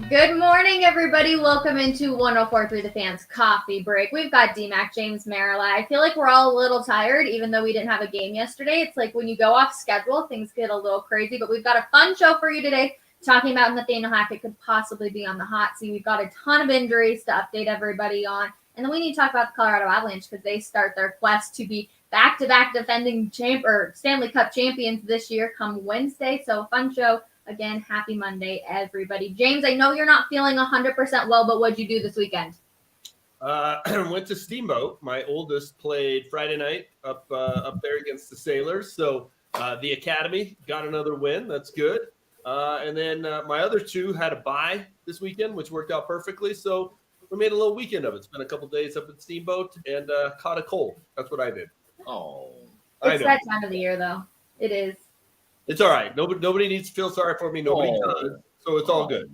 Good morning, everybody. Welcome into 104.3 The Fans Coffee Break. We've got D-Mac, James, Marilla. I feel like we're all a little tired, even though we didn't have a game yesterday. It's like when you go off schedule, things get a little crazy. But we've got a fun show for you today, talking about Nathaniel Hackett could possibly be on the hot seat. We've got a ton of injuries to update everybody on. And then we need to talk about the Colorado Avalanche because they start their quest to be back-to-back defending Stanley Cup champions this year come Wednesday. So a fun show. Again, happy Monday, everybody. James, I know you're not feeling 100% well, but what'd you do this weekend? Went to Steamboat. My oldest played Friday night up there against the Sailors. So the Academy got another win. That's good. And then my other two had a bye this weekend, which worked out perfectly. So we made a little weekend of it. Spent a couple days up at Steamboat and caught a cold. That's what I did. Oh, It's that time of the year, though. It is. It's all right. Nobody needs to feel sorry for me. Nobody does. So it's all good.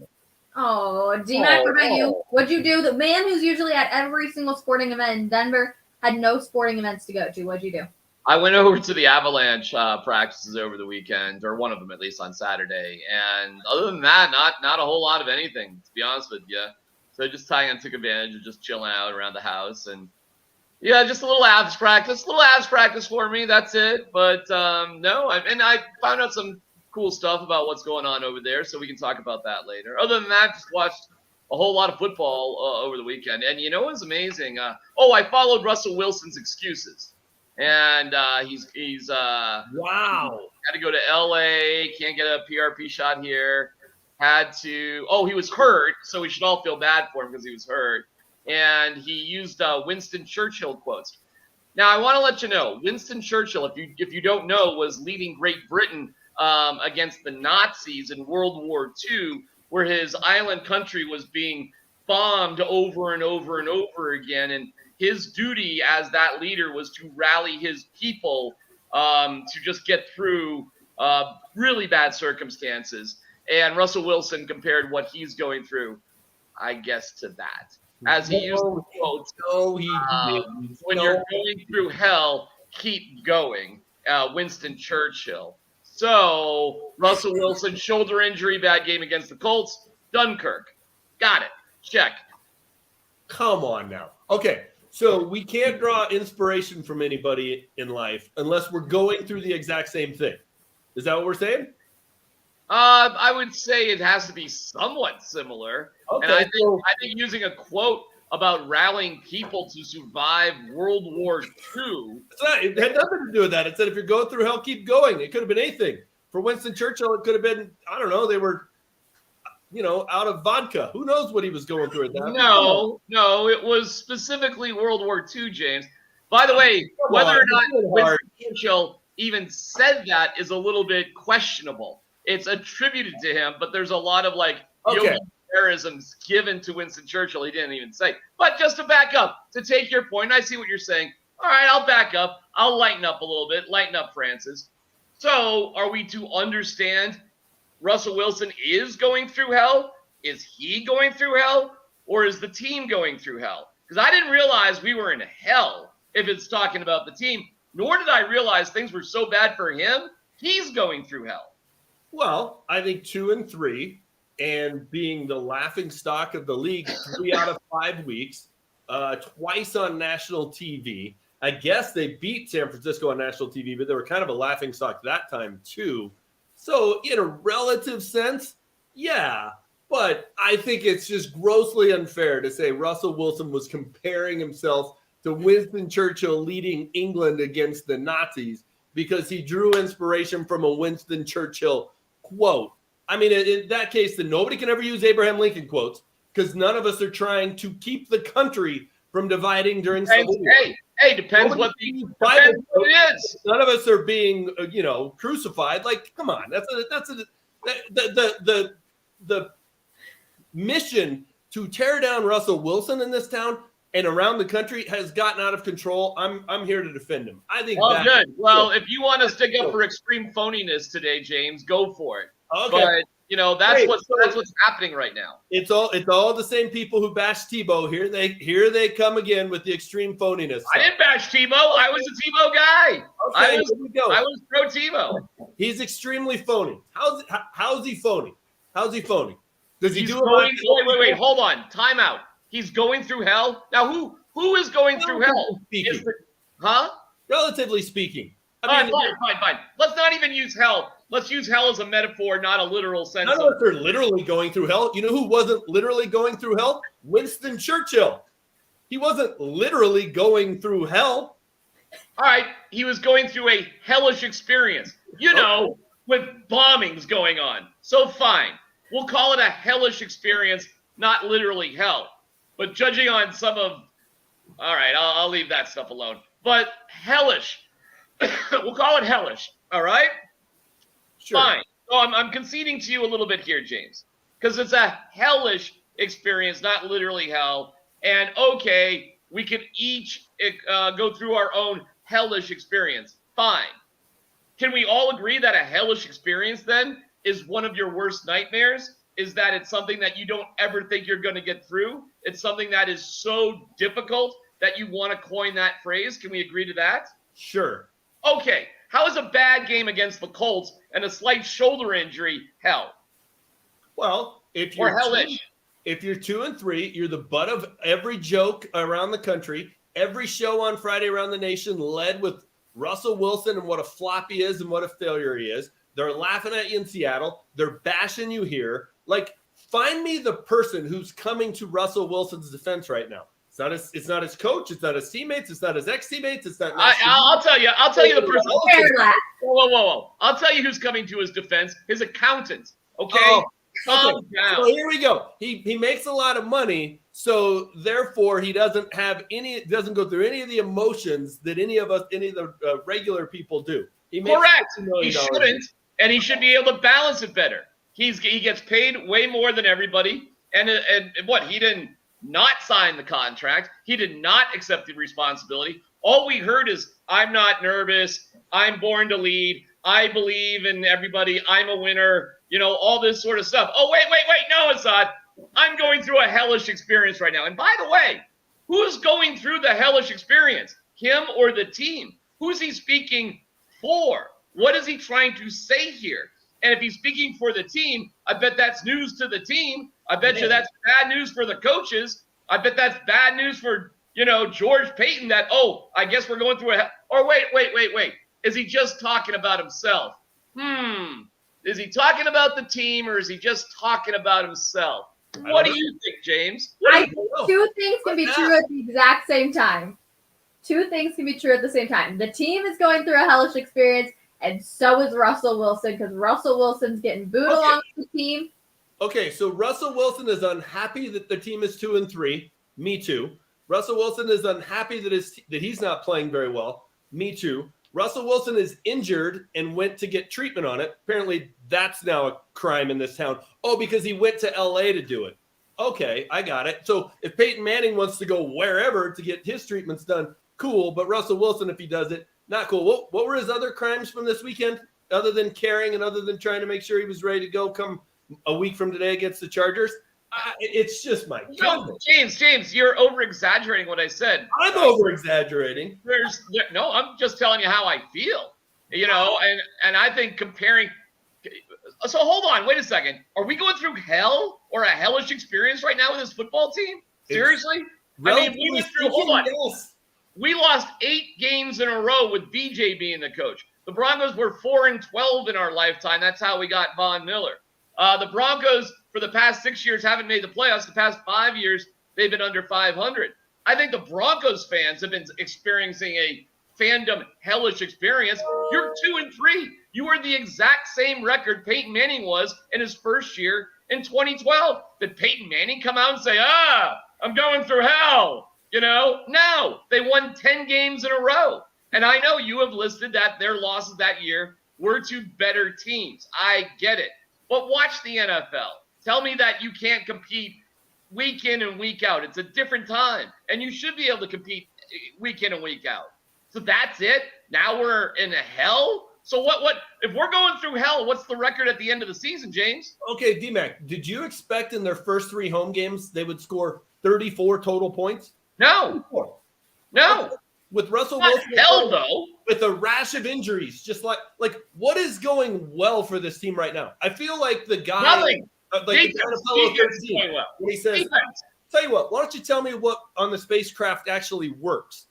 Oh, D-Mac, what about you? What'd you do? The man who's usually at every single sporting event in Denver had no sporting events to go to. What'd you do? I went over to the Avalanche practices over the weekend, or one of them at least on Saturday. And other than that, not a whole lot of anything, to be honest with you. So just took advantage of just chilling out around the house. And yeah, just a little abs practice for me. That's it. But no, I found out some cool stuff about what's going on over there, so we can talk about that later. Other than that, just watched a whole lot of football over the weekend. And you know what's amazing? I followed Russell Wilson's excuses, and he's Wow. had to go to LA, can't get a PRP shot here. He was hurt, so we should all feel bad for him because he was hurt. And he used Winston Churchill quotes. Now, I want to let you know, Winston Churchill, if you don't know, was leading Great Britain against the Nazis in World War II, where his island country was being bombed over and over and over again. And his duty as that leader was to rally his people to just get through really bad circumstances. And Russell Wilson compared what he's going through, I guess, to that. As he used the quote, when you're going through hell, keep going, Winston Churchill. So, Russell Wilson, shoulder injury, bad game against the Colts. Dunkirk. Got it. Check. Come on now. Okay, so we can't draw inspiration from anybody in life unless we're going through the exact same thing. Is that what we're saying? I would say it has to be somewhat similar. Okay, and I think using a quote about rallying people to survive World War II. It had nothing to do with that. It said if you're going through hell, keep going. It could have been anything. For Winston Churchill, it could have been, I don't know, they were, out of vodka. Who knows what he was going through at that time? No, it was specifically World War II, James. By the way, whether or not Winston Churchill even said that is a little bit questionable. It's attributed to him, but there's a lot of Yogi-isms given to Winston Churchill. He didn't even say. But just to back up, to take your point, I see what you're saying. All right, I'll back up. I'll lighten up a little bit. Lighten up, Francis. So are we to understand Russell Wilson is going through hell? Is he going through hell? Or is the team going through hell? Because I didn't realize we were in hell if it's talking about the team. Nor did I realize things were so bad for him. He's going through hell. Well, I think 2 and 3, and being the laughing stock of the league 3 out of 5 weeks, twice on national TV. I guess they beat San Francisco on national TV, but they were kind of a laughing stock that time too. So in a relative sense, yeah. But I think it's just grossly unfair to say Russell Wilson was comparing himself to Winston Churchill leading England against the Nazis because he drew inspiration from a Winston Churchill quote. I mean, in that case, then nobody can ever use Abraham Lincoln quotes because none of us are trying to keep the country from dividing during Civil War. Hey, depends what it is. None of us are being, crucified. Like, come on, the mission to tear down Russell Wilson in this town and around the country has gotten out of control. I'm here to defend him. I think. Well, good. Well, if you want to stick up for extreme phoniness today, James, go for it. Okay. But that's what's happening right now. It's all the same people who bashed Tebow. Here they come again with the extreme phoniness. I didn't bash Tebow. I was a Tebow guy. Okay, I was pro Tebow. He's extremely phony. How's he phony? How's he phony? Does he He's do going, it? wait, hold on. Time out. He's going through hell. Now who is going through hell? Relatively speaking. Fine. Let's not even use hell. Let's use hell as a metaphor, not a literal sense. None of us are literally going through hell. You know who wasn't literally going through hell? Winston Churchill. He wasn't literally going through hell. All right, he was going through a hellish experience, with bombings going on. So fine, we'll call it a hellish experience, not literally hell. But judging on some of, all right, I'll leave that stuff alone. But hellish, we'll call it hellish. All right. Sure. Fine. So I'm conceding to you a little bit here, James, because it's a hellish experience, not literally hell. And okay, we could each go through our own hellish experience. Fine. Can we all agree that a hellish experience then is one of your worst nightmares? Is that it's something that you don't ever think you're going to get through? It's something that is so difficult that you want to coin that phrase. Can we agree to that? Sure. Okay. How is a bad game against the Colts and a slight shoulder injury hell? Well, if you're hellish. If you're 2-3, you're the butt of every joke around the country. Every show on Friday around the nation led with Russell Wilson and what a flop he is and what a failure he is. They're laughing at you in Seattle. They're bashing you here. Like, find me the person who's coming to Russell Wilson's defense right now. It's not his coach. It's not his teammates. It's not his ex-teammates. It's not. I'll tell you the person. Whoa! I'll tell you who's coming to his defense. His accountant. Okay. Calm down. So here we go. He makes a lot of money, so therefore he doesn't go through any of the emotions that any of the regular people do. Correct. He shouldn't, and he should be able to balance it better. He gets paid way more than everybody, and what he didn't. Not sign the contract. He did not accept the responsibility. All we heard is, I'm not nervous. I'm born to lead. I believe in everybody. I'm a winner. All this sort of stuff. Oh, wait. No, Assad. I'm going through a hellish experience right now. And by the way, who's going through the hellish experience? Him or the team? Who's he speaking for? What is he trying to say here? And if he's speaking for the team, I bet that's news to the team. I bet you that's bad news for the coaches. I bet that's bad news for, George Payton that, I guess we're going through or wait. Is he just talking about himself? Is he talking about the team or is he just talking about himself? What do you think, James? I think two things can be true at the exact same time. Two things can be true at the same time. The team is going through a hellish experience, and so is Russell Wilson, because Russell Wilson's getting booed along with the team. Okay, so Russell Wilson is unhappy that the team is 2-3. Me too. Russell Wilson is unhappy that he's not playing very well. Me too. Russell Wilson is injured and went to get treatment on it. Apparently, that's now a crime in this town. Oh, because he went to LA to do it. Okay, I got it. So if Peyton Manning wants to go wherever to get his treatments done, cool. But Russell Wilson, if he does it, not cool. What were his other crimes from this weekend, other than caring and other than trying to make sure he was ready to go come a week from today against the Chargers? It's just my goodness. James, you're over-exaggerating what I said. I'm over-exaggerating. No, I'm just telling you how I feel. And I think comparing. So hold on, wait a second. Are we going through hell or a hellish experience right now with this football team? Seriously? We went through. Hold on. Yes. We lost 8 games in a row with BJ being the coach. The Broncos were 4-12 in our lifetime. That's how we got Von Miller. The Broncos, for the past 6 years, haven't made the playoffs. The past 5 years, they've been under 500. I think the Broncos fans have been experiencing a fandom hellish experience. You're 2-3. You are the exact same record Peyton Manning was in his first year in 2012. Did Peyton Manning come out and say, I'm going through hell? No. They won 10 games in a row. And I know you have listed that their losses that year were to better teams. I get it. But watch the NFL. Tell me that you can't compete week in and week out. It's a different time, and you should be able to compete week in and week out. So that's it. Now we're in hell. So what if we're going through hell, what's the record at the end of the season, James? Okay, D-Mac, did you expect in their first 3 home games they would score 34 total points? No. With Russell Not Wilson, hell though. with a rash of injuries, just like what is going well for this team right now? I feel like the guy, Nothing. like the Defense Apollo is 13, going well. when he says, Defense. "Tell you what, why don't you tell me what on the spacecraft actually works?"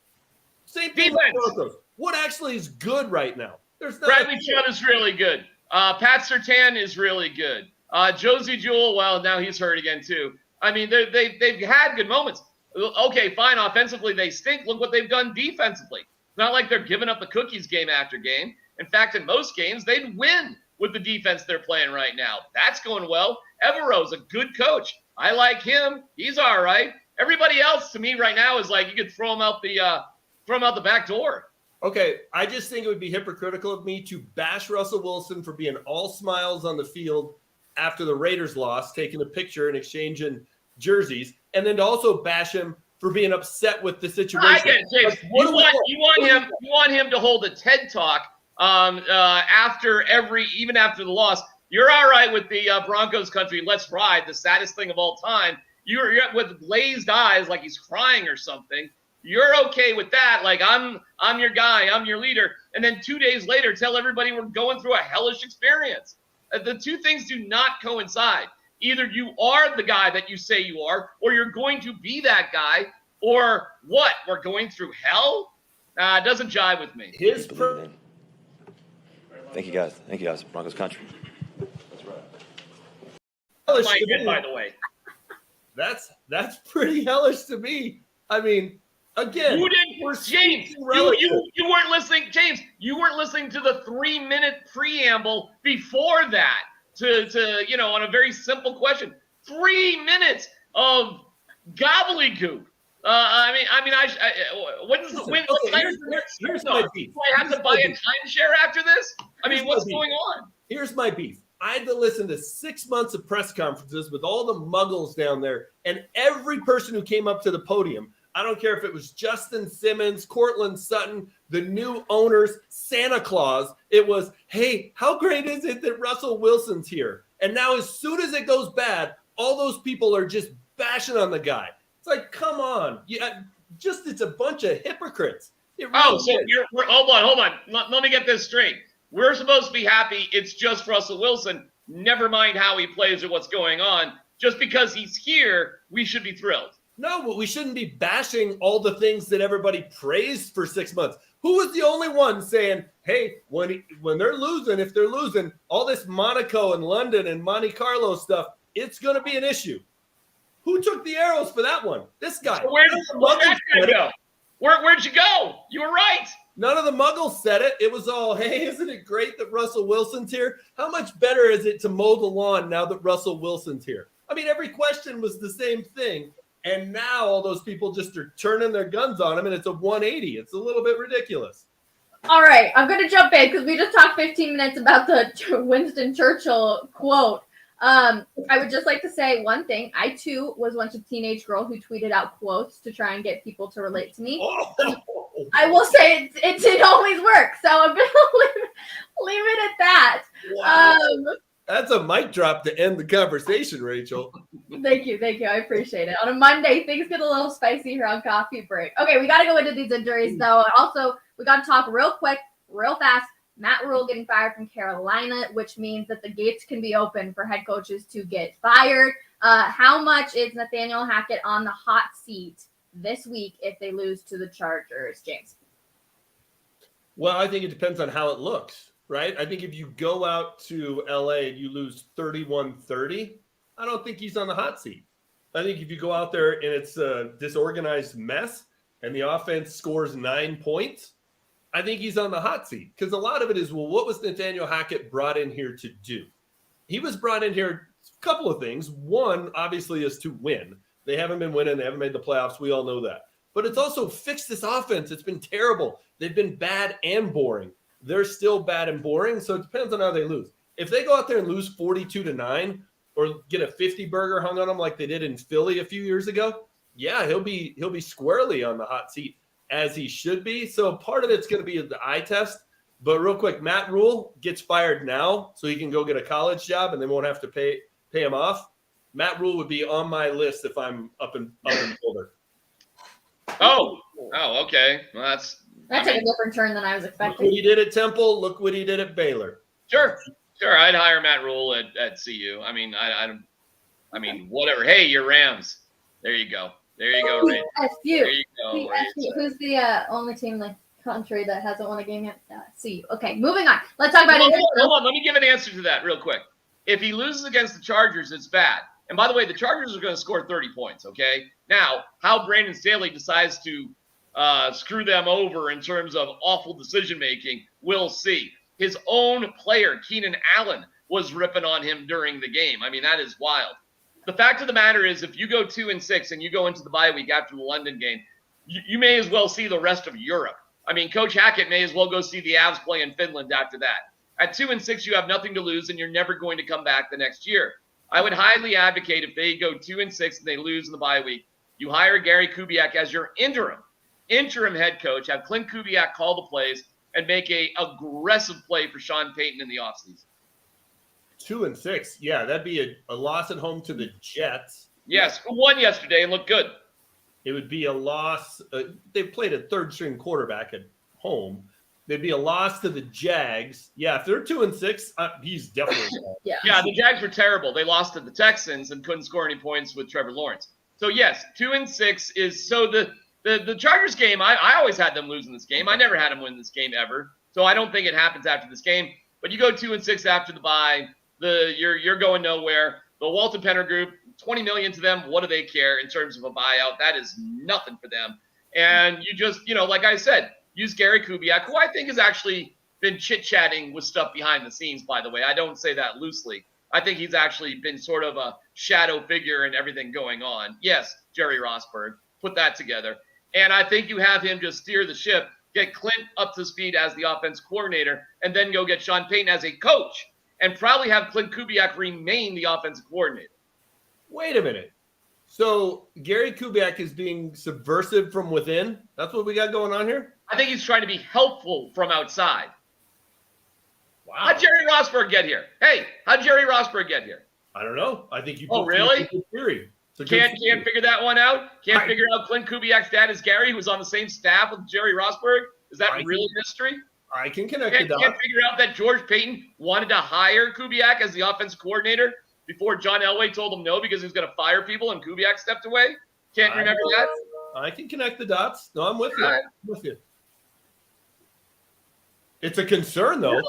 Same thing with Defense. Broncos. What actually is good right now? There's not Bradley Chubb is really good. Pat Surtain is really good. Josie Jewell, well, now he's hurt again too. I mean, they've had good moments. Okay, fine. Offensively, they stink. Look what they've done defensively. It's not like they're giving up the cookies game after game. In fact, in most games, they'd win with the defense they're playing right now. That's going well. Evero's a good coach. I like him. He's all right. Everybody else, to me, right now is like you could throw him out the back door. Okay, I just think it would be hypocritical of me to bash Russell Wilson for being all smiles on the field after the Raiders lost, taking a picture and exchanging jerseys, and then to also bash him for being upset with the situation. I get it, James. You want him to hold a TED talk even after the loss. You're all right with the Broncos country. Let's ride, the saddest thing of all time. You're with glazed eyes, like he's crying or something. You're okay with that, like I'm your guy, I'm your leader, and then 2 days later tell everybody we're going through a hellish experience. The two things do not coincide. Either you are the guy that you say you are, or you're going to be that guy, or what? We're going through hell? It doesn't jive with me. Thank you guys. Broncos country. Hellish My to kid, me. by the way. That's pretty hellish to me. I mean, again, You didn't, James. You weren't listening, James. You weren't listening to the 3-minute preamble before that to on a very simple question. 3 minutes of gobbledygook. Here's my beef. Do I have to buy a timeshare after this? I mean, what's going on? Here's my beef. I had to listen to 6 months of press conferences with all the muggles down there, and every person who came up to the podium. I don't care if it was Justin Simmons, Cortland Sutton, the new owners, Santa Claus. It was, hey, how great is it that Russell Wilson's here? And now as soon as it goes bad, all those people are just bashing on the guy. It's like, come on. It's a bunch of hypocrites. Hold on. Let me get this straight. We're supposed to be happy it's just Russell Wilson. Never mind how he plays or what's going on. Just because he's here, we should be thrilled. No, but we shouldn't be bashing all the things that everybody praised for 6 months. Who was the only one saying, hey, when they're losing, if they're losing, all this Monaco and London and Monte Carlo stuff, it's going to be an issue. Who took the arrows for that one? This guy. So where'd that guy go? Where'd you go? You were right. None of the muggles said it. It was all, hey, isn't it great that Russell Wilson's here? How much better is it to mow the lawn now that Russell Wilson's here? I mean, every question was the same thing. And now all those people just are turning their guns on him, and it's a 180. It's a little bit ridiculous. All right, I'm going to jump in because we just talked 15 minutes about the Winston Churchill quote. I would just like to say one thing. I, too, was once a teenage girl who tweeted out quotes to try and get people to relate to me. Oh. I will say it didn't always work, so I'm going to leave it at that. Wow. That's a mic drop to end the conversation, Rachel. Thank you. I appreciate it. On a Monday, things get a little spicy here on Coffee Break. Okay, we got to go into these injuries, though. Also, we got to talk real quick, real fast. Matt Rule getting fired from Carolina, which means that the gates can be open for head coaches to get fired. How much is Nathaniel Hackett on the hot seat this week if they lose to the Chargers, James? Well, I think it depends on how it looks. Right? I think if you go out to LA and you lose 31-30, I don't think he's on the hot seat. I think if you go out there and it's a disorganized mess and the offense scores 9 points, I think he's on the hot seat. Because a lot of it is, well, what was Nathaniel Hackett brought in here to do? He was brought in here a couple of things. One, obviously, is to win. They haven't been winning. They haven't made the playoffs. We all know that. But it's also fixed this offense. It's been terrible. They've been bad and boring. They're still bad and boring, so it depends on how they lose. If they go out there and lose 42-9, or get a 50 burger hung on him like they did in Philly a few years ago, yeah, he'll be squarely on the hot seat as he should be. So part of it's going to be the eye test. But real quick, Matt Rule gets fired now so he can go get a college job and they won't have to pay him off. Matt Rule would be on my list if I'm up in Boulder. Oh, okay. Well, That took a different turn than I was Look expecting. what he did at Temple. Look what he did at Baylor. Sure. I'd hire Matt Rule at CU. I mean, I mean, whatever. Hey, you're Rams. There you go. Ray. There you go. Who's the only team in the country that hasn't won a game yet? CU. Okay, moving on. Let's talk about it. Hold on. Let me give an answer to that real quick. If he loses against the Chargers, it's bad. And by the way, the Chargers are going to score 30 points, okay? Now, how Brandon Staley decides to screw them over in terms of awful decision-making, we'll see. His own player, Keenan Allen, was ripping on him during the game. I mean, that is wild. The fact of the matter is, if you go 2-6 and you go into the bye week after the London game, you may as well see the rest of Europe. I mean, Coach Hackett may as well go see the Avs play in Finland after that. At 2-6, you have nothing to lose, and you're never going to come back the next year. I would highly advocate if they go 2-6 and they lose in the bye week, you hire Gary Kubiak as your interim head coach, have Clint Kubiak call the plays, and make a aggressive play for Sean Payton in the offseason. 2-6. Yeah, that'd be a loss at home to the Jets. Yes, who won yesterday and looked good. It would be a loss. They played a third-string quarterback at home. They'd be a loss to the Jags. Yeah, if they're 2-6, he's definitely Yeah, the Jags were terrible. They lost to the Texans and couldn't score any points with Trevor Lawrence. So, yes, 2-6 is – so the Chargers game, I always had them losing this game. I never had them win this game ever. So I don't think it happens after this game. But you go 2-6 after the bye, you're going nowhere. The Walton Penner Group, $20 million to them. What do they care in terms of a buyout? That is nothing for them. And you just, like I said, use Gary Kubiak, who I think has actually been chit-chatting with stuff behind the scenes, by the way. I don't say that loosely. I think he's actually been sort of a shadow figure in everything going on. Yes, Jerry Rosburg, put that together. And I think you have him just steer the ship, get Clint up to speed as the offense coordinator, and then go get Sean Payton as a coach, and probably have Clint Kubiak remain the offensive coordinator. Wait a minute. So Gary Kubiak is being subversive from within? That's what we got going on here? I think he's trying to be helpful from outside. Wow. How'd Jerry Rosburg get here? Hey, how'd Jerry Rosburg get here? I don't know. I think you Oh, really? Theory. Can't figure that one out? Can't figure out Clint Kubiak's dad is Gary, who was on the same staff with Jerry Rosburg? Is that really mystery? I can connect the dots. Can't figure out that George Payton wanted to hire Kubiak as the offensive coordinator before John Elway told him no because he was going to fire people and Kubiak stepped away? Can't remember that? I can connect the dots. No, I'm with you. Right. I'm with you. It's a concern, though.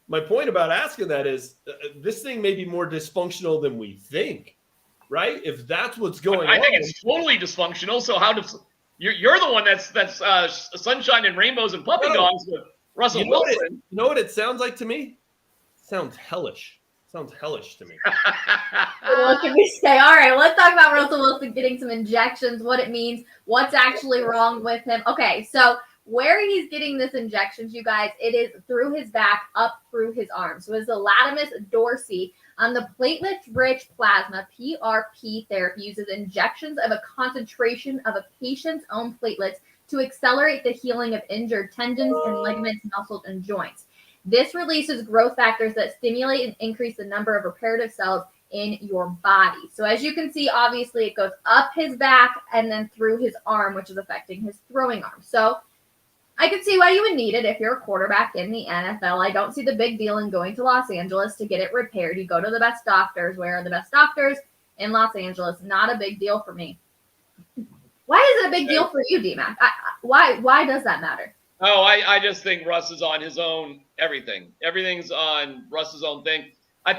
My point about asking that is this thing may be more dysfunctional than we think, right? If that's what's going on. I think it's totally dysfunctional. So how does you're the one that's sunshine and rainbows and puppy dogs with Russell Wilson. You know what it sounds like to me? It sounds hellish. Sounds hellish to me. What can we say? All right, let's talk about Russell Wilson getting some injections, what it means, what's actually wrong with him. Okay, so where he's getting this injections, you guys, it is through his back, up through his arm. So it's the latimus dorsi on the platelet-rich plasma, PRP therapy uses injections of a concentration of a patient's own platelets to accelerate the healing of injured tendons and ligaments, muscles, and joints. This releases growth factors that stimulate and increase the number of reparative cells in your body. So as you can see, obviously it goes up his back and then through his arm, which is affecting his throwing arm. So I can see why you would need it if you're a quarterback in the NFL. I don't see the big deal in going to Los Angeles to get it repaired. You go to the best doctors. Where are the best doctors? In Los Angeles. Not a big deal for me. Why is it a big deal for you, DMAC? Why does that matter? Oh, I just think Russ is on his own everything. Everything's on Russ's own thing. I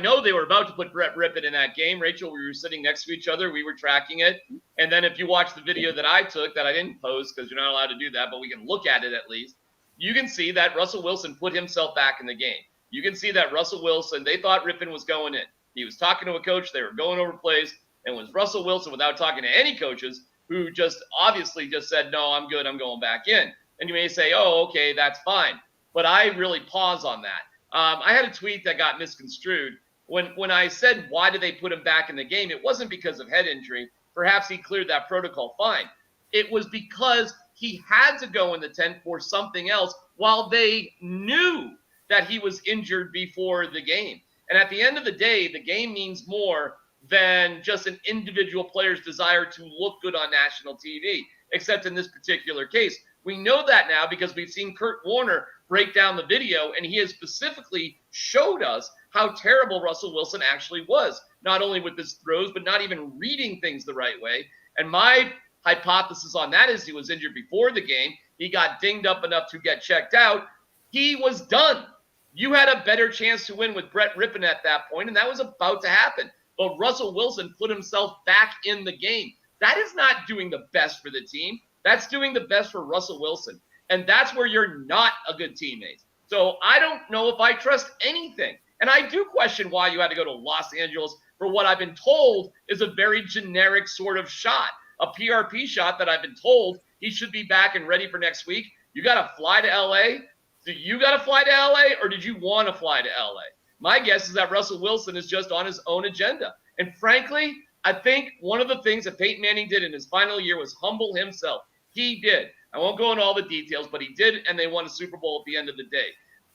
know they were about to put Brett Rippon in that game. Rachel, we were sitting next to each other. We were tracking it. And then if you watch the video that I took that I didn't post because you're not allowed to do that, but we can look at it at least, you can see that Russell Wilson put himself back in the game. You can see that Russell Wilson, they thought Rippon was going in. He was talking to a coach. They were going over plays. And it was Russell Wilson, without talking to any coaches, who just obviously just said, no, I'm good. I'm going back in. And you may say, oh, okay, that's fine. But I really pause on that. I had a tweet that got misconstrued When I said why did they put him back in the game, it wasn't because of head injury. Perhaps he cleared that protocol fine. It was because he had to go in the tent for something else while they knew that he was injured before the game. And at the end of the day, the game means more than just an individual player's desire to look good on national TV, except in this particular case. We know that now because we've seen Kurt Warner break down the video, and he has specifically showed us how terrible Russell Wilson actually was, not only with his throws, but not even reading things the right way. And my hypothesis on that is he was injured before the game. He got dinged up enough to get checked out. He was done. You had a better chance to win with Brett Rippon at that point, and that was about to happen. But Russell Wilson put himself back in the game. That is not doing the best for the team. That's doing the best for Russell Wilson. And that's where you're not a good teammate. So I don't know if I trust anything. And I do question why you had to go to Los Angeles for what I've been told is a very generic sort of shot, a PRP shot that I've been told he should be back and ready for next week. You got to fly to LA. Do you got to fly to LA, or did you want to fly to LA? My guess is that Russell Wilson is just on his own agenda. And frankly, I think one of the things that Peyton Manning did in his final year was humble himself. He did. I won't go into all the details, but he did, and they won a Super Bowl at the end of the day.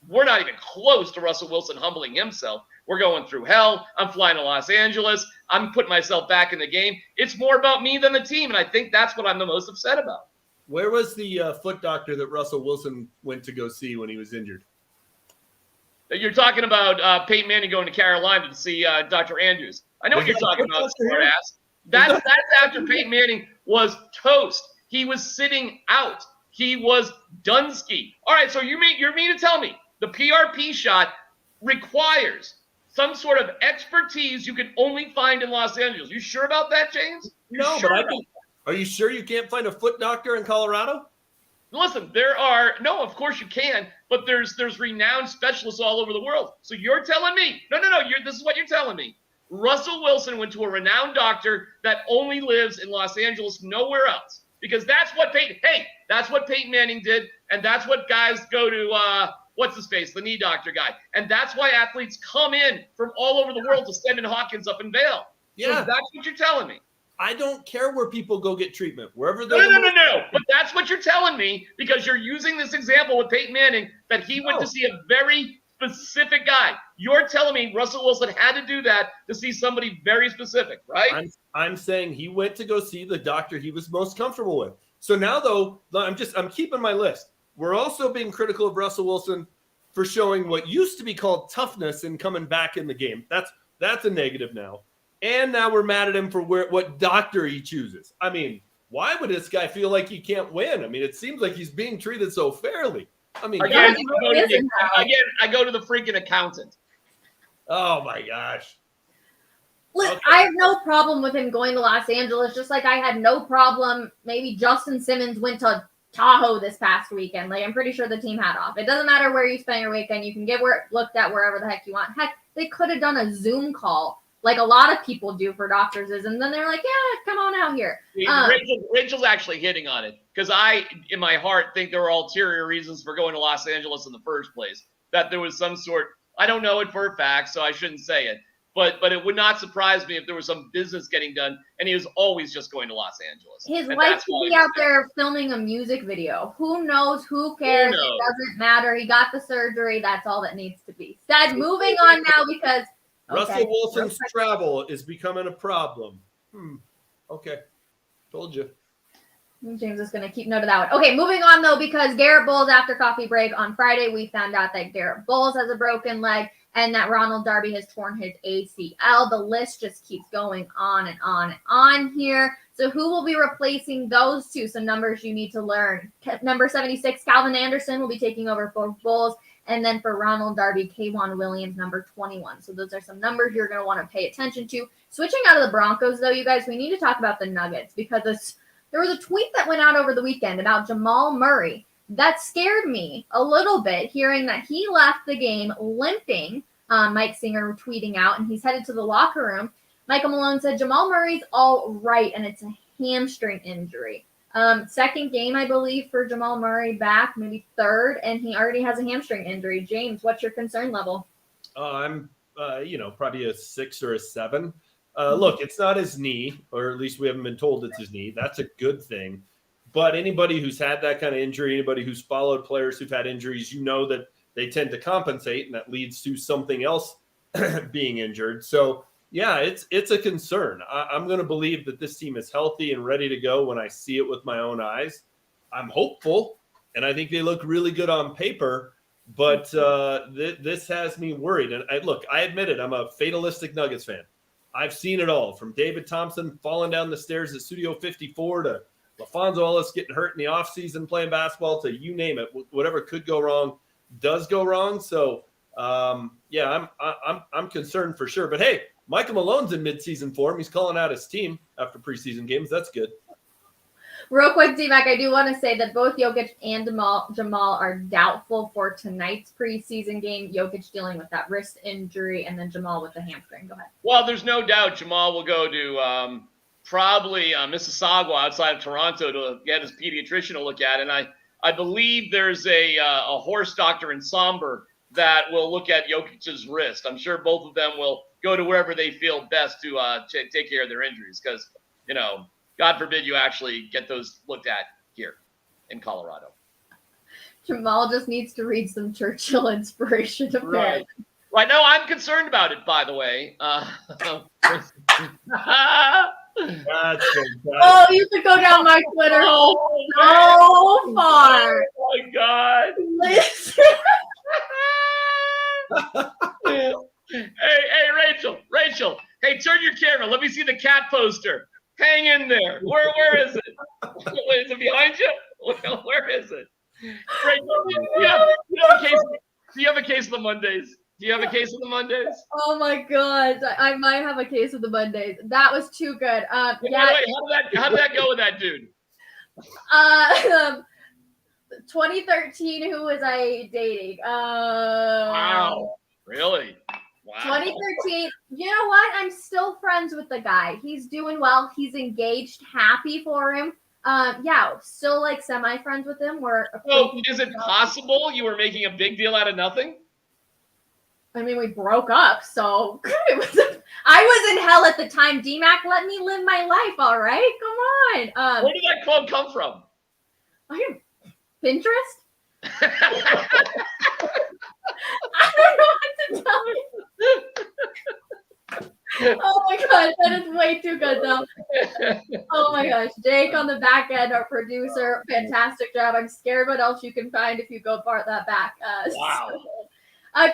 We're not even close to Russell Wilson humbling himself. We're going through hell. I'm flying to Los Angeles. I'm putting myself back in the game. It's more about me than the team, and I think that's what I'm the most upset about. Where was the foot doctor that Russell Wilson went to go see when he was injured? You're talking about Peyton Manning going to Carolina to see Dr. Andrews. I know what you're talking about, smart ass. That's after Peyton Manning was toast. He was sitting out. He was Dunsky. All right, so you're mean to tell me the PRP shot requires some sort of expertise you can only find in Los Angeles. You sure about that, James? No, but I think. Are you sure you can't find a foot doctor in Colorado? Listen, of course you can, but there's renowned specialists all over the world. So you're telling me, no, this is what you're telling me. Russell Wilson went to a renowned doctor that only lives in Los Angeles, nowhere else. Because that's what Peyton Manning did, and that's what guys go to, what's his face, the knee doctor guy. And that's why athletes come in from all over the world to Stedman Hawkins up in Vail. Yeah. So that's what you're telling me. I don't care where people go get treatment. Wherever they No. But that's what you're telling me because you're using this example with Peyton Manning that he went to see a very specific guy. You're telling me Russell Wilson had to do that to see somebody very specific, right? I'm saying he went to go see the doctor he was most comfortable with. So now, though, I'm keeping my list. We're also being critical of Russell Wilson for showing what used to be called toughness and coming back in the game. That's a negative now. And now we're mad at him for what doctor he chooses. I mean, why would this guy feel like he can't win? I mean, it seems like he's being treated so fairly. I mean, again, I go to the freaking accountant. Oh my gosh. Look, okay. I have no problem with him going to Los Angeles, just like I had no problem. Maybe Justin Simmons went to Tahoe this past weekend. Like, I'm pretty sure the team had off. It doesn't matter where you spend your weekend. You can get looked at wherever the heck you want. Heck, they could have done a Zoom call like a lot of people do for doctors, and then they're like, yeah, come on out here. Rachel's actually hitting on it because I, in my heart, think there were ulterior reasons for going to Los Angeles in the first place. That there was some sort, I don't know it for a fact, so I shouldn't say it, but it would not surprise me if there was some business getting done, and he was always just going to Los Angeles. His wife could be out there filming a music video. Who knows? Who cares? It doesn't matter. He got the surgery. That's all that needs to be said. Moving on now because Russell Wilson's travel is becoming a problem. Okay. Told you. James is going to keep note of that one. Okay, moving on, though, because Garrett Bowles, after coffee break on Friday, we found out that Garrett Bowles has a broken leg and that Ronald Darby has torn his ACL. The list just keeps going on and on and on here. So who will be replacing those two? Some numbers you need to learn. Number 76, Calvin Anderson will be taking over for Bowles. And then for Ronald Darby, K'Wan Williams, number 21. So those are some numbers you're going to want to pay attention to. Switching out of the Broncos, though, you guys, we need to talk about the Nuggets because there was a tweet that went out over the weekend about Jamal Murray. That scared me a little bit, hearing that he left the game limping. Mike Singer tweeting out, and he's headed to the locker room. Michael Malone said Jamal Murray's all right, and it's a hamstring injury. Second game, I believe, for Jamal Murray back, maybe third, and he already has a hamstring injury. James, what's your concern level? I'm probably a 6 or a 7. Look, it's not his knee, or at least we haven't been told it's his knee. That's a good thing. But anybody who's had that kind of injury, anybody who's followed players who've had injuries, that they tend to compensate, and that leads to something else being injured. So, yeah, it's a concern. I'm going to believe that this team is healthy and ready to go when I see it with my own eyes. I'm hopeful, and I think they look really good on paper. But this has me worried. And I admit it. I'm a fatalistic Nuggets fan. I've seen it all, from David Thompson falling down the stairs at Studio 54 to LaFonso Ellis getting hurt in the offseason playing basketball, to you name it. Whatever could go wrong does go wrong. So, I'm concerned for sure. But, hey, Michael Malone's in midseason form. He's calling out his team after preseason games. That's good. Real quick, D-Mac, I do want to say that both Jokic and Jamal are doubtful for tonight's preseason game. Jokic dealing with that wrist injury, and then Jamal with the hamstring. Go ahead. Well, there's no doubt Jamal will go to probably Mississauga outside of Toronto to get his pediatrician to look at it. And I believe there's a horse doctor in Somber that will look at Jokic's wrist. I'm sure both of them will go to wherever they feel best to take care of their injuries because, God forbid you actually get those looked at here in Colorado. Jamal just needs to read some Churchill inspiration. Right. No, I'm concerned about it, by the way. That's fantastic. Oh, you could go down my Twitter hole so far. Oh, my God. Listen. Hey, Rachel. Hey, turn your camera. Let me see the cat poster. Hang in there. Where is it? Is it behind you? Where is it? Rachel, do you have a case of the Mondays? Do you have a case of the Mondays? Oh my God, I might have a case of the Mondays. That was too good. Wait, how did that go with that dude? 2013. Who was I dating? Wow, really? Wow. 2013. You know what? I'm still friends with the guy. He's doing well. He's engaged. Happy for him. Still like semi friends with him. So is it possible you were making a big deal out of nothing? I mean, we broke up, so I was in hell at the time. D-Mac, let me live my life, all right? Come on. Where did that quote come from? Pinterest? I don't know what to tell you. Oh my gosh, that is way too good though. Oh my gosh, Jake on the back end, our producer, fantastic job. I'm scared what else you can find if you go part that back. Wow.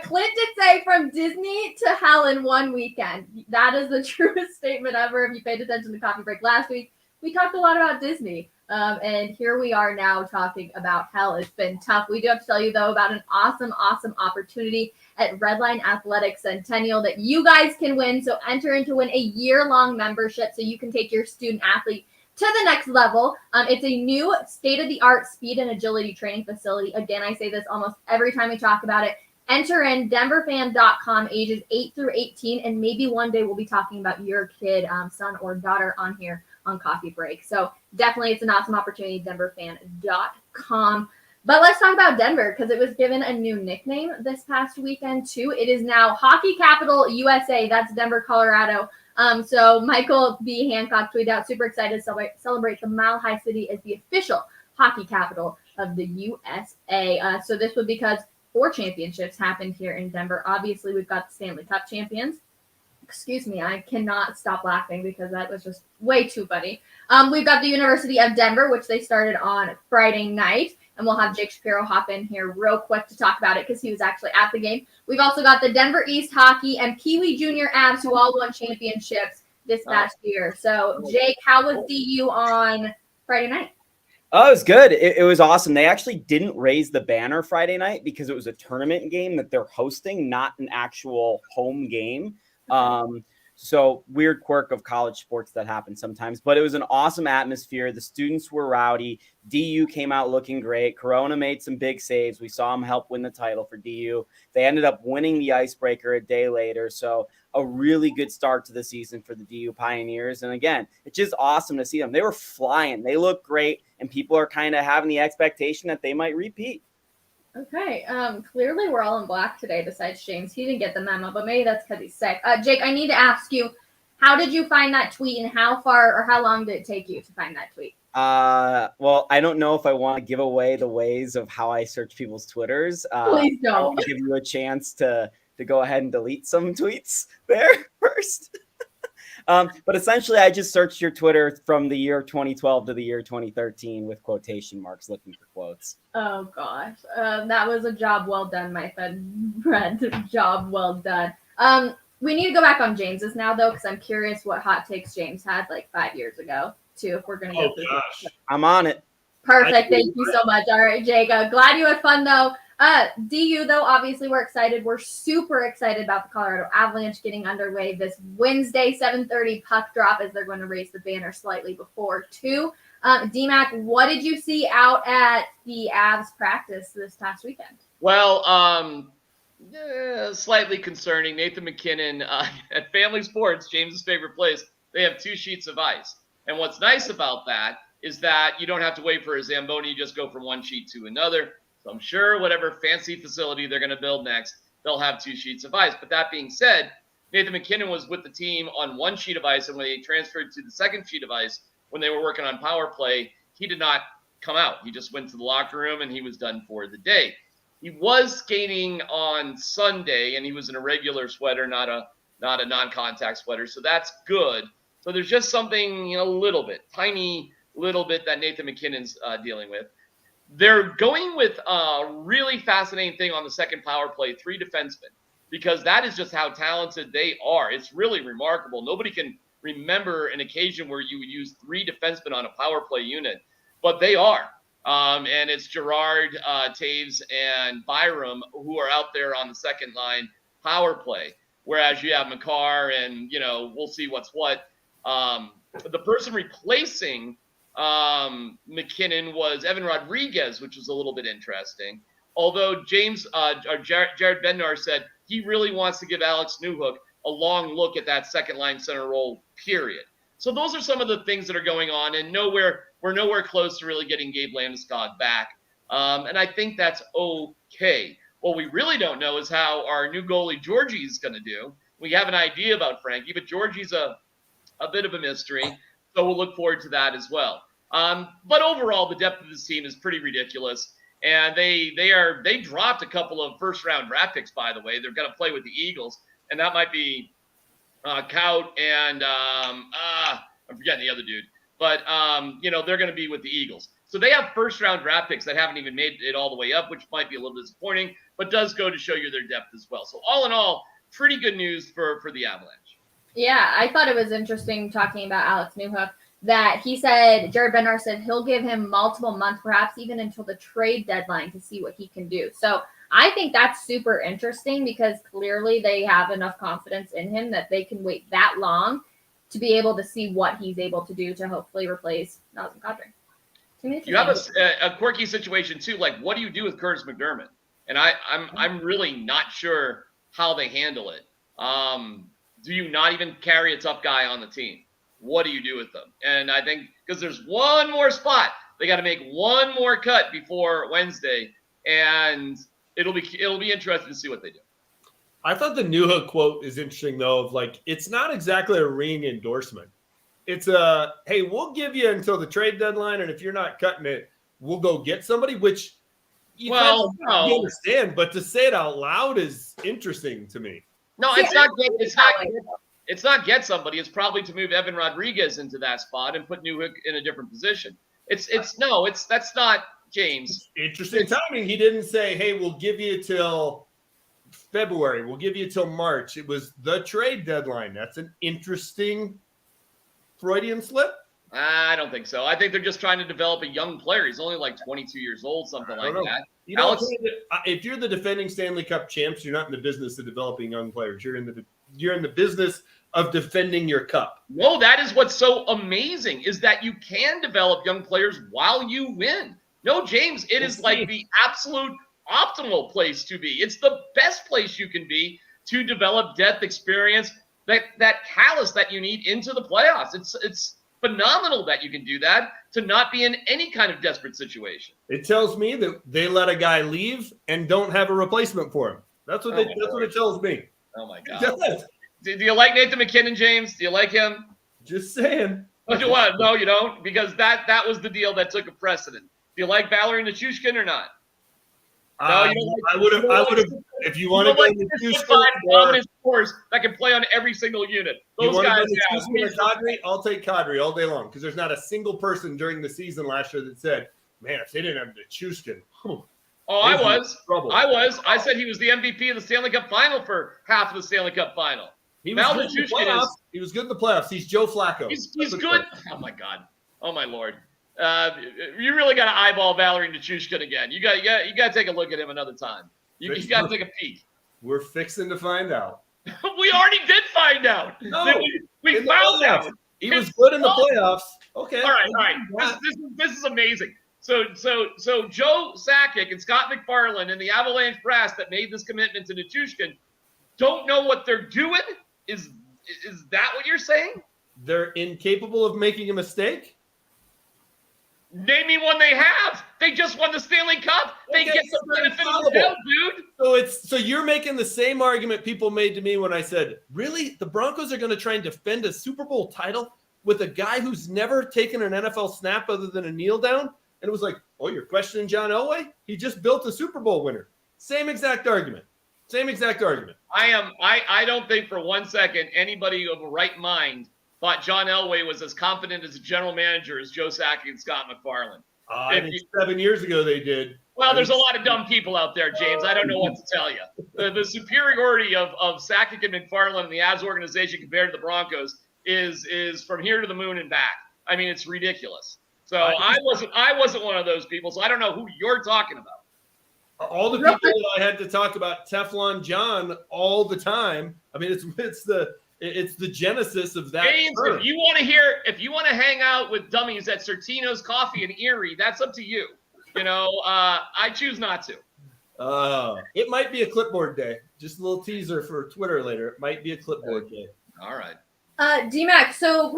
Clint did say from Disney to hell in one weekend. That is the truest statement ever. If you paid attention to Coffee Break last week, we talked a lot about Disney. And here we are now talking about hell. It's been tough. We do have to tell you, though, about an awesome opportunity at Redline Athletics Centennial that you guys can win. So enter in to win a year-long membership so you can take your student athlete to the next level. It's a new state-of-the-art speed and agility training facility. Again, I say this almost every time we talk about it. Enter in denverfan.com, ages 8 through 18, and maybe one day we'll be talking about your kid, son or daughter on here on Coffee Break. So definitely it's an awesome opportunity, denverfan.com. But let's talk about Denver because it was given a new nickname this past weekend too. It is now Hockey Capital USA. That's Denver, Colorado. So Michael B. Hancock tweeted out, super excited to celebrate the Mile High City as the official hockey capital of the USA. So this was because 4 championships happened here in Denver. Obviously, we've got the Stanley Cup champions. Excuse me, I cannot stop laughing because that was just way too funny. We've got the University of Denver, which they started on Friday night, and we'll have Jake Shapiro hop in here real quick to talk about it because he was actually at the game. We've also got the Denver East Hockey and Pee Wee Junior Avs, who all won championships this past year. So, Jake, how was DU on Friday night? Oh, it was good. It was awesome. They actually didn't raise the banner Friday night because it was a tournament game that they're hosting, not an actual home game. So weird quirk of college sports that happens sometimes, but it was an awesome atmosphere. The students were rowdy. DU came out looking great. Corona made some big saves. We saw him help win the title for DU. They ended up winning the icebreaker a day later. So a really good start to the season for the DU Pioneers. And again, it's just awesome to see them. They were flying. They look great. And people are kind of having the expectation that they might repeat. Okay. Clearly we're all in black today besides James. He didn't get the memo, but maybe that's because he's sick. Jake, I need to ask you, how did you find that tweet and how far or how long did it take you to find that tweet? Well, I don't know if I want to give away the ways of how I search people's Twitters. Please I don't. want to give you a chance to go ahead and delete some tweets there first. But essentially, I just searched your Twitter from the year 2012 to the year 2013 with quotation marks looking for quotes. Oh gosh, that was a job well done, my friend. Job well done. We need to go back on James's now though, because I'm curious what hot takes James had like 5 years ago too. If we're gonna go through. Gosh. I'm on it. Perfect. Thank you so much. All right, Jake. Glad you had fun though. DU though, obviously we're excited. We're super excited about the Colorado Avalanche getting underway this Wednesday, 7:30 puck drop as they're going to raise the banner slightly before 2. DMAC, what did you see out at the Avs practice this past weekend? Well, slightly concerning. Nathan McKinnon at Family Sports, James's favorite place, they have 2 sheets of ice. And what's nice about that is that you don't have to wait for a Zamboni. You just go from one sheet to another. So I'm sure whatever fancy facility they're going to build next, they'll have 2 sheets of ice. But that being said, Nathan McKinnon was with the team on 1 sheet of ice, and when they transferred to the second sheet of ice, when they were working on power play, he did not come out. He just went to the locker room, and he was done for the day. He was skating on Sunday, and he was in a regular sweater, not a non-contact sweater, so that's good. So there's just something, a little bit, tiny little bit that Nathan McKinnon's dealing with. They're going with a really fascinating thing on the second power play, 3 defensemen, because that is just how talented they are. It's really remarkable. Nobody can remember an occasion where you would use 3 defensemen on a power play unit, but they are. And it's Gerard, Taves, and Byram who are out there on the second line power play, whereas you have Makar and, we'll see what's what. The person replacing McKinnon was Evan Rodriguez, which was a little bit interesting. Although Jared Bednar said he really wants to give Alex Newhook a long look at that second line center role, period. So those are some of the things that are going on, and we're nowhere close to really getting Gabe Landeskog back. And I think that's okay. What we really don't know is how our new goalie Georgie is going to do. We have an idea about Frankie, but Georgie's a bit of a mystery. So we'll look forward to that as well. But overall, the depth of this team is pretty ridiculous. And they dropped a couple of first-round draft picks, by the way. They're going to play with the Eagles, and that might be Kaut and I'm forgetting the other dude. But, they're going to be with the Eagles. So they have first-round draft picks that haven't even made it all the way up, which might be a little disappointing, but does go to show you their depth as well. So all in all, pretty good news for the Avalanche. Yeah, I thought it was interesting talking about Alex Newhook that he said, Jared Bednar said he'll give him multiple months, perhaps even until the trade deadline to see what he can do. So I think that's super interesting because clearly they have enough confidence in him that they can wait that long to be able to see what he's able to do to hopefully replace Nazem Kadri. You have a quirky situation too. Like, what do you do with Curtis McDermott? And I'm really not sure how they handle it. Do you not even carry a tough guy on the team? What do you do with them? And I think because there's one more spot, they got to make one more cut before Wednesday, and it'll be interesting to see what they do. I thought the Newhook quote is interesting though. Of like, it's not exactly a ring endorsement. It's hey, we'll give you until the trade deadline, and if you're not cutting it, we'll go get somebody. Which you understand, but to say it out loud is interesting to me. No, it's not get somebody. It's probably to move Evan Rodriguez into that spot and put Newhook in a different position. That's not James. Interesting timing. He didn't say, "Hey, we'll give you till February. We'll give you till March." It was the trade deadline. That's an interesting Freudian slip. I don't think so. I think they're just trying to develop a young player. He's only like 22 years old, something like that. If you're the defending Stanley Cup champs, you're not in the business of developing young players. You're in the business of defending your cup. No, that is what's so amazing is that you can develop young players while you win. No, James, it is like the absolute optimal place to be. It's the best place you can be to develop depth, experience, that callus that you need into the playoffs. phenomenal that you can do that to not be in any kind of desperate situation. It tells me that they let a guy leave and don't have a replacement for him. That's what what it tells me. Oh my God. Do you like Nathan McKinnon, James? Do you like him? Just saying. What? No, you don't, because that was the deal that took a precedent. Do you like Valerie Nichushkin or not? No, you don't I would have. If you want to go to dominant scores that can play on every single unit. Those guys, Kadri, I'll take Kadri all day long because there's not a single person during the season last year that said, "Man, if they didn't have Nichushkin." I was. I said he was the MVP of the Stanley Cup Final for half of the Stanley Cup Final. He was good in the playoffs. He was good in the playoffs. He's Joe Flacco. He's good. Oh my God. Oh my Lord. You really got to eyeball Valerie Nichushkin again. You got to take a look at him another time. You got to take a peek. We're fixing to find out. We already did find out. No, we found out. He was good in the playoffs. Okay. All right. This is amazing. So Joe Sakic and Scott McFarland and the Avalanche brass that made this commitment to Nichushkin don't know what they're doing? Is that what you're saying? They're incapable of making a mistake? Name me one they have. They just won the Stanley Cup. They get the benefit of the doubt, dude. So you're making the same argument people made to me when I said, really? The Broncos are going to try and defend a Super Bowl title with a guy who's never taken an NFL snap other than a kneel down? And it was like, oh, you're questioning John Elway? He just built a Super Bowl winner. Same exact argument. I don't think for 1 second anybody of a right mind thought John Elway was as confident as a general manager as Joe Sakic and Scott McFarland. I think 7 years ago they did. Well, there's a lot of dumb people out there, James. I don't know what to tell you. The superiority of Sakic and McFarland and the Avs organization compared to the Broncos is from here to the moon and back. I mean, it's ridiculous. So I wasn't one of those people, so I don't know who you're talking about. All the people that I had to talk about Teflon John all the time. I mean, it's the genesis of that. James, term. if you want to hang out with dummies at Certino's Coffee in Erie, that's up to you. I choose not to. It might be a clipboard day. Just a little teaser for Twitter later. It might be a clipboard day. All right. DMAC, so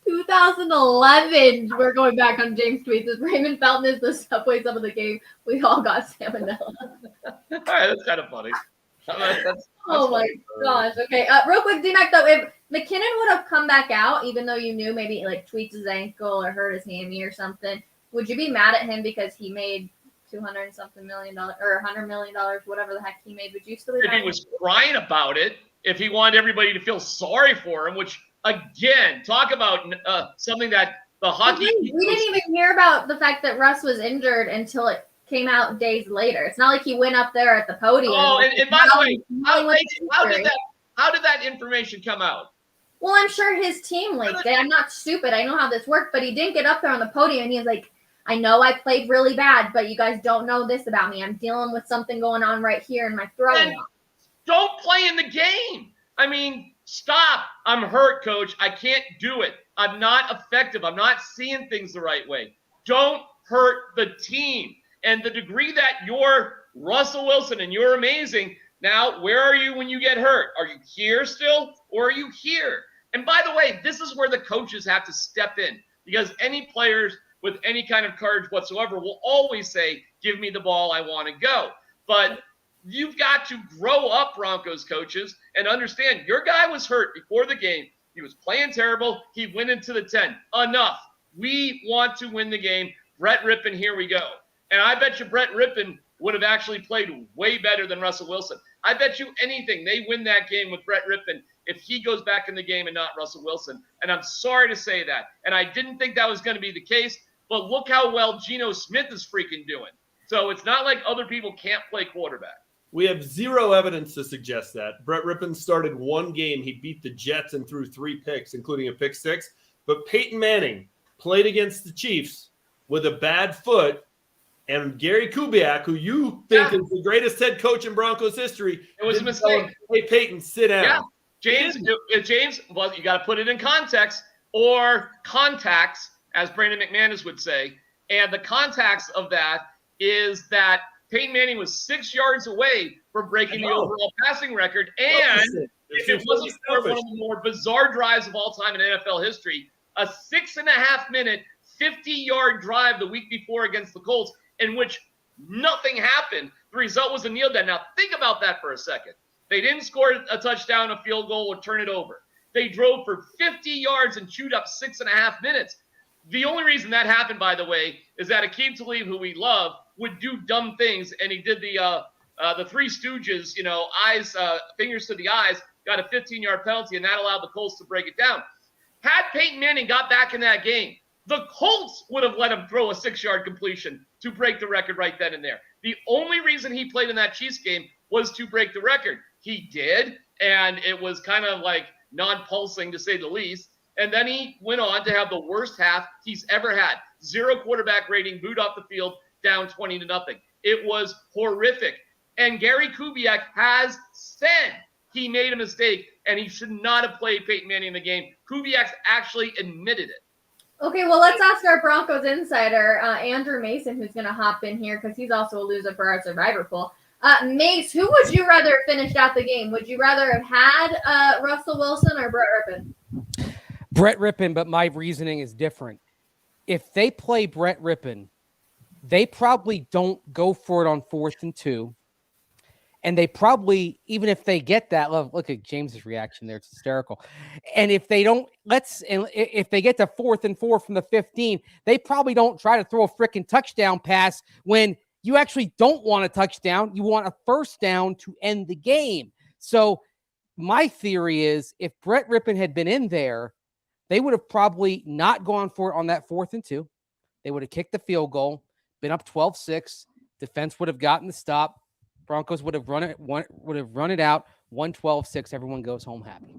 2011, we're going back on James' tweets. As Raymond Felton is the Subway sub of the game, we all got salmonella. All right, that's kind of funny. That's oh my gosh. Okay. Real quick, DMAC, though, if McKinnon would have come back out, even though you knew maybe like tweaked his ankle or hurt his hammy or something, would you be mad at him because he made $200-something million or $100 million, whatever the heck he made? Would you still be if he was crying about it, if he wanted everybody to feel sorry for him, which again, talk about something that the hockey. We didn't even hear about the fact that Russ was injured until it came out days later. It's not like he went up there at the podium. Oh, and by the way, how did that information come out? Well, I'm sure his team leaked it. I'm not stupid. I know how this worked, but he didn't get up there on the podium and he was like, I know I played really bad, but you guys don't know this about me. I'm dealing with something going on right here in my throat. And don't play in the game. I mean, stop. I'm hurt, coach. I can't do it. I'm not effective. I'm not seeing things the right way. Don't hurt the team. And the degree that you're Russell Wilson and you're amazing, now where are you when you get hurt? Are you here still or are you here? And by the way, this is where the coaches have to step in because any players with any kind of courage whatsoever will always say, give me the ball, I want to go. But you've got to grow up, Broncos coaches, and understand your guy was hurt before the game. He was playing terrible. He went into the 10. Enough. We want to win the game. Brett Rippon, here we go. And I bet you Brett Rippon would have actually played way better than Russell Wilson. I bet you anything they win that game with Brett Rippon if he goes back in the game and not Russell Wilson. And I'm sorry to say that. And I didn't think that was going to be the case, but look how well Geno Smith is freaking doing. So it's not like other people can't play quarterback. We have zero evidence to suggest that. Brett Rippon started one game. He beat the Jets and threw 3 picks, including a pick 6. But Peyton Manning played against the Chiefs with a bad foot. And Gary Kubiak, who you think is the greatest head coach in Broncos history, it was a mistake. Hey, Peyton, sit down. Yeah, James, well, you got to put it in context or contacts, as Brandon McManus would say. And the context of that is that Peyton Manning was 6 yards away from breaking the overall passing record, and if it wasn't for one of the more bizarre drives of all time in NFL history, a 6.5-minute, 50-yard drive the week before against the Colts in which nothing happened. The result was a kneel down. Now, think about that for a second. They didn't score a touchdown, a field goal, or turn it over. They drove for 50 yards and chewed up 6.5 minutes. The only reason that happened, by the way, is that Akeem Talib, who we love, would do dumb things, and he did the Three Stooges, eyes, fingers to the eyes, got a 15-yard penalty, and that allowed the Colts to break it down. Had Peyton Manning got back in that game, the Colts would have let him throw a 6-yard completion to break the record right then and there. The only reason he played in that Chiefs game was to break the record. He did, and it was kind of like non-pulsing to say the least. And then he went on to have the worst half he's ever had. 0 quarterback rating, booed off the field, down 20-0. It was horrific. And Gary Kubiak has said he made a mistake, and he should not have played Peyton Manning in the game. Kubiak's actually admitted it. Okay, well, let's ask our Broncos insider, Andrew Mason, who's going to hop in here because he's also a loser for our Survivor pool. Mace, who would you rather have finished out the game? Would you rather have had Russell Wilson or Brett Rippon? Brett Rippon, but my reasoning is different. If they play Brett Rippon, they probably don't go for it on 4th and 2. And they probably, even if they get that, look at James's reaction there. It's hysterical. And if they don't, if they get to 4th and 4 from the 15, they probably don't try to throw a freaking touchdown pass when you actually don't want a touchdown. You want a first down to end the game. So my theory is if Brett Rippon had been in there, they would have probably not gone for it on that 4th and 2. They would have kicked the field goal, been up 12-6. Defense would have gotten the stop. Broncos would have run it out. 1-12-6. Everyone goes home happy.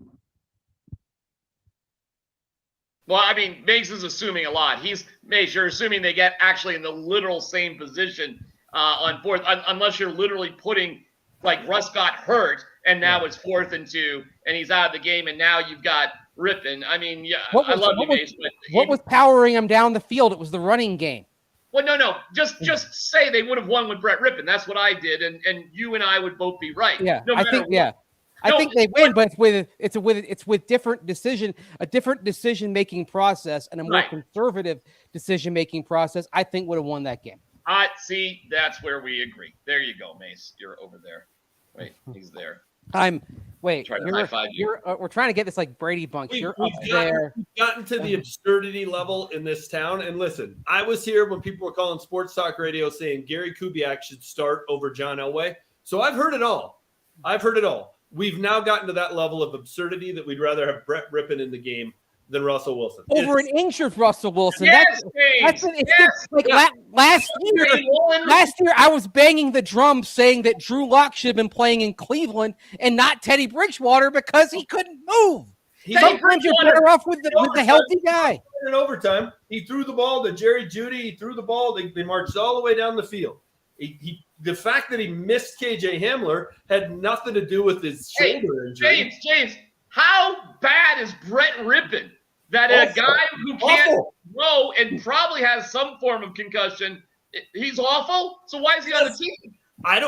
Well, I mean, Mace is assuming a lot. Mace, you're assuming they get actually in the literal same position on 4th, unless you're literally putting, like, Russ got hurt, and now it's 4th and 2, and he's out of the game, and now you've got Rippon. I mean, yeah, I love you, Mace. But what was powering him down the field? It was the running game. Well, no. Just say they would have won with Brett Rippon. That's what I did, and you and I would both be right. Yeah, I think they win, but it's with different decision making process and a more conservative decision making process. I think would have won that game. See, that's where we agree. There you go, Mace. You're over there. Wait, he's there. We're trying to get this like Brady Bunch. You're up there. We've gotten to the absurdity level in this town. And listen, I was here when people were calling sports talk radio saying Gary Kubiak should start over John Elway. So I've heard it all. We've now gotten to that level of absurdity that we'd rather have Brett Rippon in the game than Russell Wilson. Over an injured Russell Wilson. Yes, last year I was banging the drum saying that Drew Lock should have been playing in Cleveland and not Teddy Bridgewater because he couldn't move. Sometimes you're better off with the healthy guy. In overtime, he threw the ball to Jerry Jeudy. He threw the ball. They marched all the way down the field. The fact that he missed KJ Hamler had nothing to do with his shoulder injury. James, how bad is Brett Rippon? That a guy who can't throw and probably has some form of concussion, he's awful? So why is he on the team?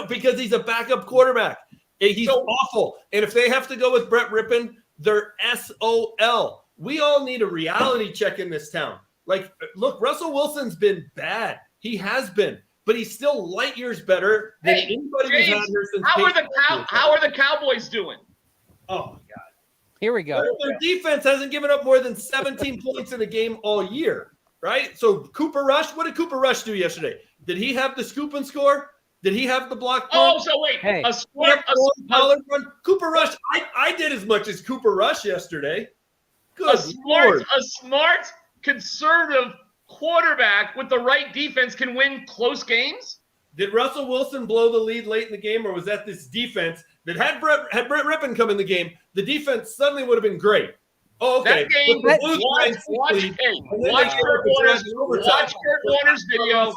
Because he's a backup quarterback. He's awful. And if they have to go with Brett Rippon, they're SOL. We all need a reality check in this town. Like, look, Russell Wilson's been bad. He has been. But he's still light years better than anybody who's had here since. How are the Cowboys doing? Oh, my God. Here we go. Their defense hasn't given up more than 17 points in a game all year, right? So Cooper Rush, what did Cooper Rush do yesterday? Did he have the scoop and score? Did he have the block? Cooper Rush, I did as much as Cooper Rush yesterday. Good Lord. A smart, conservative quarterback with the right defense can win close games? Did Russell Wilson blow the lead late in the game, or was that this defense that had Brett Rippon come in the game, the defense suddenly would have been great? Oh, okay. Watch Kurt Warner's video.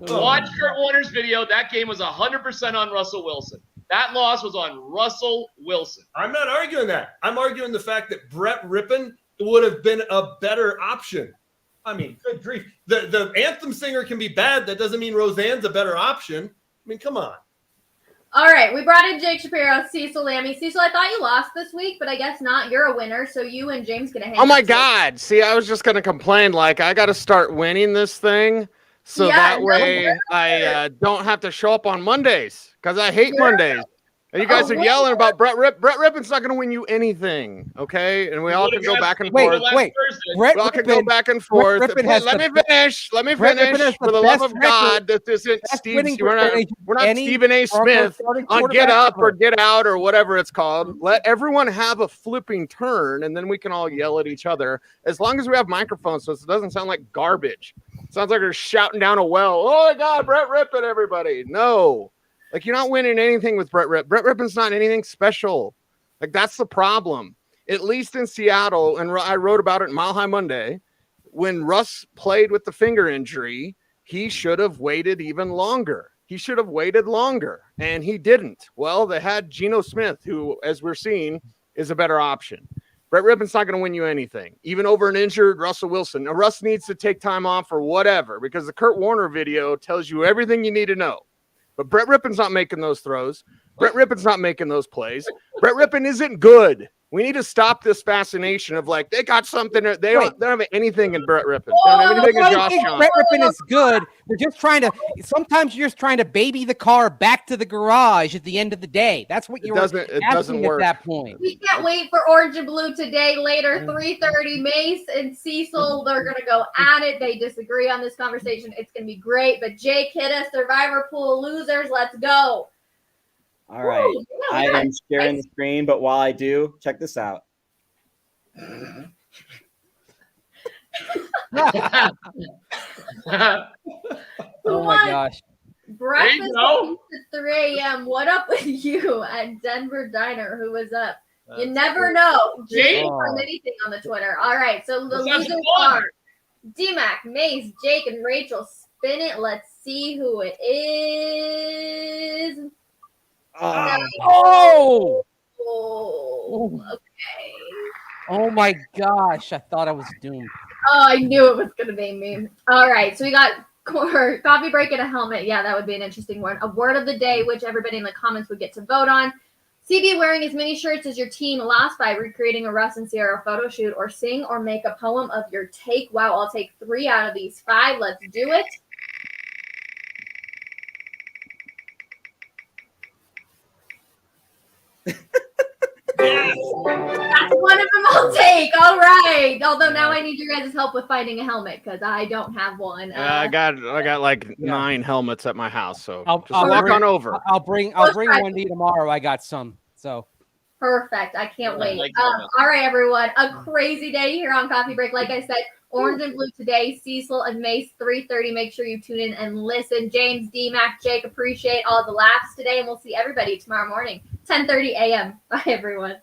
Watch Kurt Warner's video. That game was 100% on Russell Wilson. That loss was on Russell Wilson. I'm not arguing that. I'm arguing the fact that Brett Rippon would have been a better option. I mean, good grief. The anthem singer can be bad. That doesn't mean Roseanne's a better option. I mean, come on. All right, we brought in Jake Shapiro, Cecil Lammy. Cecil, I thought you lost this week, but I guess not. You're a winner, so you and James get a hang. Oh my God! See, I was just gonna complain. Like, I got to start winning this thing, so that way I don't have to show up on Mondays because I hate Mondays. And you guys are yelling about Brett Rip. Brett Rippon's not going to win you anything, okay? And we all can go back and forth. Wait. We all can go back and forth. Let me finish. Let me finish. For the love of God, this isn't Steve. We're not Stephen A. Smith on Get Up or Get Out or whatever it's called. Let everyone have a flipping turn, and then we can all yell at each other. As long as we have microphones, so it doesn't sound like garbage. It sounds like we're shouting down a well. Oh my God, Brett Rippon, everybody! No. Like, you're not winning anything with Brett Rippon. Brett Rippon's not anything special. Like, that's the problem. At least in Seattle, and I wrote about it in Mile High Monday, when Russ played with the finger injury, he should have waited even longer. He should have waited longer, and he didn't. Well, they had Geno Smith, who, as we're seeing, is a better option. Brett Rippon's not going to win you anything, even over an injured Russell Wilson. Now, Russ needs to take time off or whatever, because the Kurt Warner video tells you everything you need to know. But Brett Rippon's not making those throws. Brett Rippon's not making those plays. Brett Rippon isn't good. We need to stop this fascination of like, they got something. They don't have anything in Brett Rippon. They don't have anything in Josh Johnson. Brett Rippon is good. We're just trying to, sometimes you're just trying to baby the car back to the garage at the end of the day. That's what you're asking at that point. We can't wait for Orange and Blue today, later, 3:30. Mace and Cecil, they're going to go at it. They disagree on this conversation. It's going to be great. But Jake, hit us, Survivor Pool losers. Let's go. All right. Ooh, yeah, I am sharing the screen, but while I do, check this out. Oh my gosh. Breakfast at 3 a.m. What up with you at Denver Diner? Who was up? You never know. Jake on anything on the Twitter. All right. So the losers are D-Mac, Mace, Jake, and Rachel. Spin it. Let's see who it is. Oh! Okay. Oh my gosh. I thought I was doomed. Oh, I knew it was going to be me. All right. So we got coffee break and a helmet. Yeah, that would be an interesting one. A word of the day, which everybody in the comments would get to vote on. CB wearing as many shirts as your team lost by recreating a Russ and Sierra photo shoot, or sing or make a poem of your take. Wow, I'll take 3 out of these 5. Let's do it. Yes. That's one of them I'll take. All right. Although now I need your guys' help with finding a helmet because I don't have one. I got like 9 helmets at my house, so I'll walk on over. I'll bring one to you tomorrow. I got some. So perfect. I can't wait. All right, everyone. A crazy day here on Coffee Break. Like I said, Orange and Blue today. Cecil and Mace 3:30. Make sure you tune in and listen. James, D, Mac, Jake, appreciate all the laughs today, and we'll see everybody tomorrow morning, 10:30 a.m. Bye, everyone.